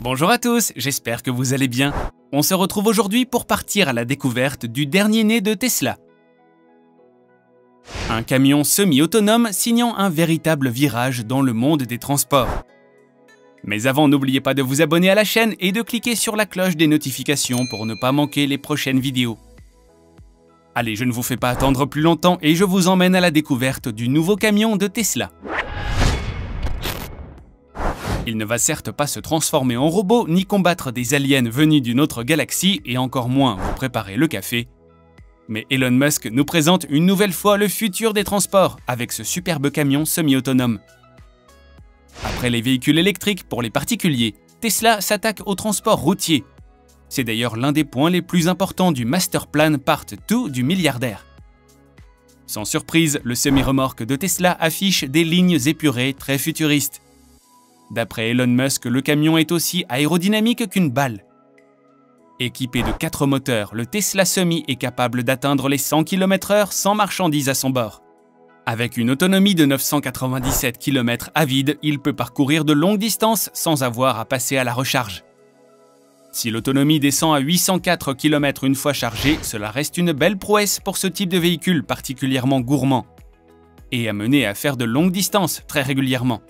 Bonjour à tous, j'espère que vous allez bien. On se retrouve aujourd'hui pour partir à la découverte du dernier né de Tesla. Un camion semi-autonome signant un véritable virage dans le monde des transports. Mais avant, n'oubliez pas de vous abonner à la chaîne et de cliquer sur la cloche des notifications pour ne pas manquer les prochaines vidéos. Allez, je ne vous fais pas attendre plus longtemps et je vous emmène à la découverte du nouveau camion de Tesla. Il ne va certes pas se transformer en robot, ni combattre des aliens venus d'une autre galaxie, et encore moins vous préparer le café. Mais Elon Musk nous présente une nouvelle fois le futur des transports, avec ce superbe camion semi-autonome. Après les véhicules électriques pour les particuliers, Tesla s'attaque au transport routier. C'est d'ailleurs l'un des points les plus importants du Master Plan Part 2 du milliardaire. Sans surprise, le semi-remorque de Tesla affiche des lignes épurées très futuristes. D'après Elon Musk, le camion est aussi aérodynamique qu'une balle. Équipé de 4 moteurs, le Tesla Semi est capable d'atteindre les 100 km/h sans marchandises à son bord. Avec une autonomie de 997 km à vide, il peut parcourir de longues distances sans avoir à passer à la recharge. Si l'autonomie descend à 804 km une fois chargé, cela reste une belle prouesse pour ce type de véhicule particulièrement gourmand et amené à faire de longues distances très régulièrement.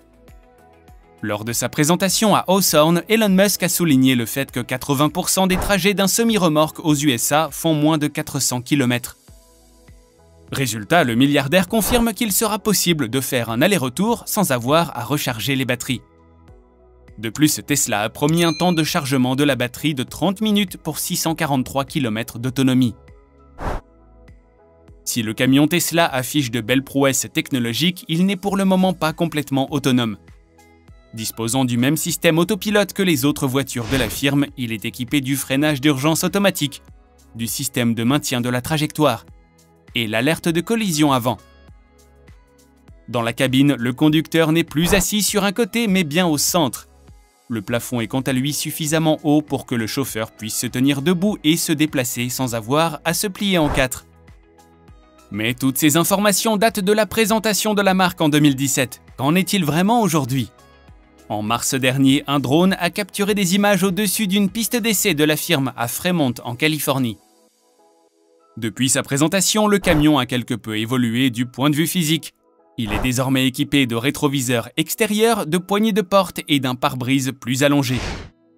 Lors de sa présentation à Hawthorne, Elon Musk a souligné le fait que 80% des trajets d'un semi-remorque aux USA font moins de 400 km. Résultat, le milliardaire confirme qu'il sera possible de faire un aller-retour sans avoir à recharger les batteries. De plus, Tesla a promis un temps de chargement de la batterie de 30 minutes pour 643 km d'autonomie. Si le camion Tesla affiche de belles prouesses technologiques, il n'est pour le moment pas complètement autonome. Disposant du même système autopilote que les autres voitures de la firme, il est équipé du freinage d'urgence automatique, du système de maintien de la trajectoire et l'alerte de collision avant. Dans la cabine, le conducteur n'est plus assis sur un côté mais bien au centre. Le plafond est quant à lui suffisamment haut pour que le chauffeur puisse se tenir debout et se déplacer sans avoir à se plier en quatre. Mais toutes ces informations datent de la présentation de la marque en 2017. Qu'en est-il vraiment aujourd'hui ? En mars dernier, un drone a capturé des images au-dessus d'une piste d'essai de la firme à Fremont, en Californie. Depuis sa présentation, le camion a quelque peu évolué du point de vue physique. Il est désormais équipé de rétroviseurs extérieurs, de poignées de porte et d'un pare-brise plus allongé.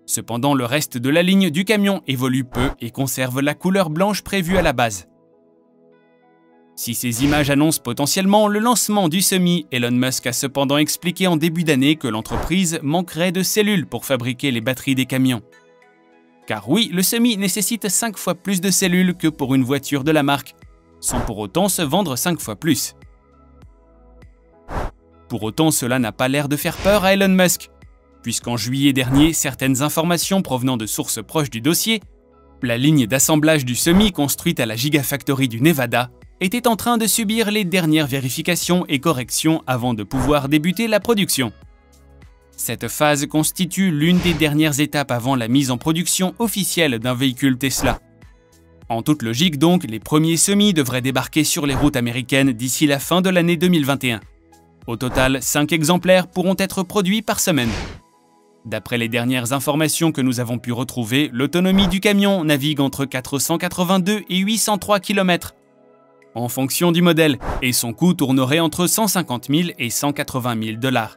Cependant, le reste de la ligne du camion évolue peu et conserve la couleur blanche prévue à la base. Si ces images annoncent potentiellement le lancement du Semi, Elon Musk a cependant expliqué en début d'année que l'entreprise manquerait de cellules pour fabriquer les batteries des camions. Car oui, le Semi nécessite 5 fois plus de cellules que pour une voiture de la marque, sans pour autant se vendre 5 fois plus. Pour autant, cela n'a pas l'air de faire peur à Elon Musk, puisqu'en juillet dernier, certaines informations provenant de sources proches du dossier, la ligne d'assemblage du Semi construite à la Gigafactory du Nevada, était en train de subir les dernières vérifications et corrections avant de pouvoir débuter la production. Cette phase constitue l'une des dernières étapes avant la mise en production officielle d'un véhicule Tesla. En toute logique donc, les premiers Semi devraient débarquer sur les routes américaines d'ici la fin de l'année 2021. Au total, 5 exemplaires pourront être produits par semaine. D'après les dernières informations que nous avons pu retrouver, l'autonomie du camion navigue entre 482 et 803 km. En fonction du modèle, et son coût tournerait entre 150 000 et 180 000 $.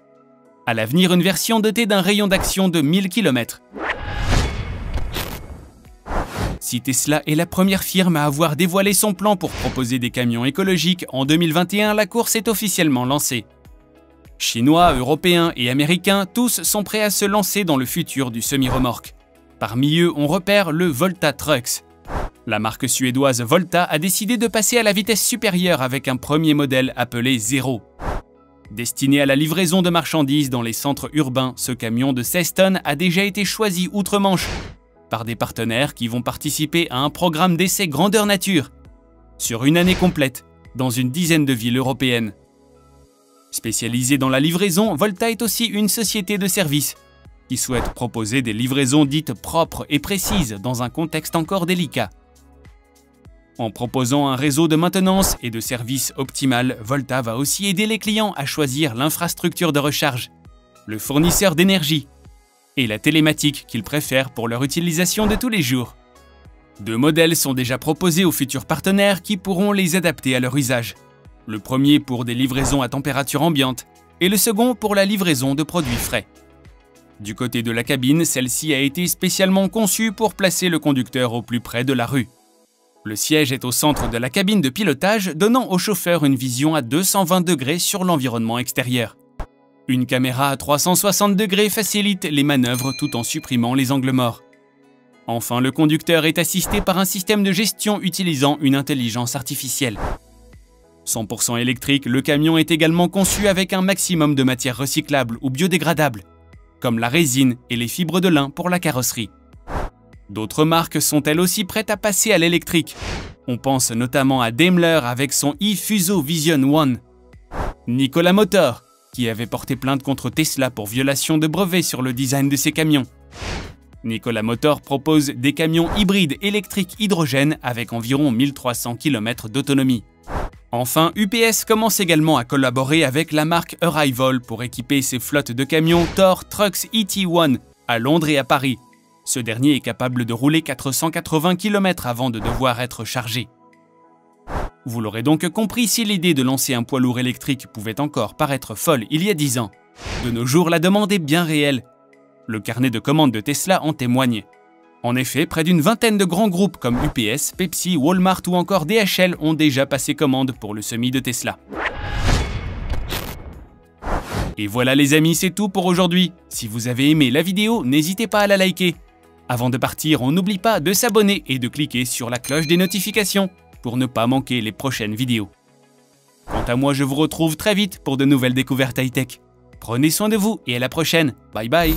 À l'avenir, une version dotée d'un rayon d'action de 1000 km. Si Tesla est la première firme à avoir dévoilé son plan pour proposer des camions écologiques, en 2021, la course est officiellement lancée. Chinois, Européens et Américains, tous sont prêts à se lancer dans le futur du semi-remorque. Parmi eux, on repère le Volta Trucks. La marque suédoise Volta a décidé de passer à la vitesse supérieure avec un premier modèle appelé Zero. Destiné à la livraison de marchandises dans les centres urbains, ce camion de 16 tonnes a déjà été choisi outre-Manche par des partenaires qui vont participer à un programme d'essai grandeur nature sur une année complète dans une dizaine de villes européennes. Spécialisée dans la livraison, Volta est aussi une société de services qui souhaite proposer des livraisons dites propres et précises dans un contexte encore délicat. En proposant un réseau de maintenance et de services optimal, Volta va aussi aider les clients à choisir l'infrastructure de recharge, le fournisseur d'énergie et la télématique qu'ils préfèrent pour leur utilisation de tous les jours. 2 modèles sont déjà proposés aux futurs partenaires qui pourront les adapter à leur usage. Le premier pour des livraisons à température ambiante et le second pour la livraison de produits frais. Du côté de la cabine, celle-ci a été spécialement conçue pour placer le conducteur au plus près de la rue. Le siège est au centre de la cabine de pilotage, donnant au chauffeur une vision à 220 degrés sur l'environnement extérieur. Une caméra à 360 degrés facilite les manœuvres tout en supprimant les angles morts. Enfin, le conducteur est assisté par un système de gestion utilisant une intelligence artificielle. 100% électrique, le camion est également conçu avec un maximum de matières recyclables ou biodégradables, comme la résine et les fibres de lin pour la carrosserie. D'autres marques sont elles aussi prêtes à passer à l'électrique. On pense notamment à Daimler avec son e-Fuso Vision One, Nikola Motor, qui avait porté plainte contre Tesla pour violation de brevets sur le design de ses camions. Nikola Motor propose des camions hybrides électriques hydrogène avec environ 1300 km d'autonomie. Enfin, UPS commence également à collaborer avec la marque Arrival pour équiper ses flottes de camions Thor Trucks ET1 à Londres et à Paris. Ce dernier est capable de rouler 480 km avant de devoir être chargé. Vous l'aurez donc compris, si l'idée de lancer un poids lourd électrique pouvait encore paraître folle il y a 10 ans, de nos jours la demande est bien réelle. Le carnet de commandes de Tesla en témoigne. En effet, près d'une vingtaine de grands groupes comme UPS, Pepsi, Walmart ou encore DHL ont déjà passé commande pour le semi de Tesla. Et voilà les amis, c'est tout pour aujourd'hui. Si vous avez aimé la vidéo, n'hésitez pas à la liker. Avant de partir, on n'oublie pas de s'abonner et de cliquer sur la cloche des notifications pour ne pas manquer les prochaines vidéos. Quant à moi, je vous retrouve très vite pour de nouvelles découvertes high-tech. Prenez soin de vous et à la prochaine. Bye bye.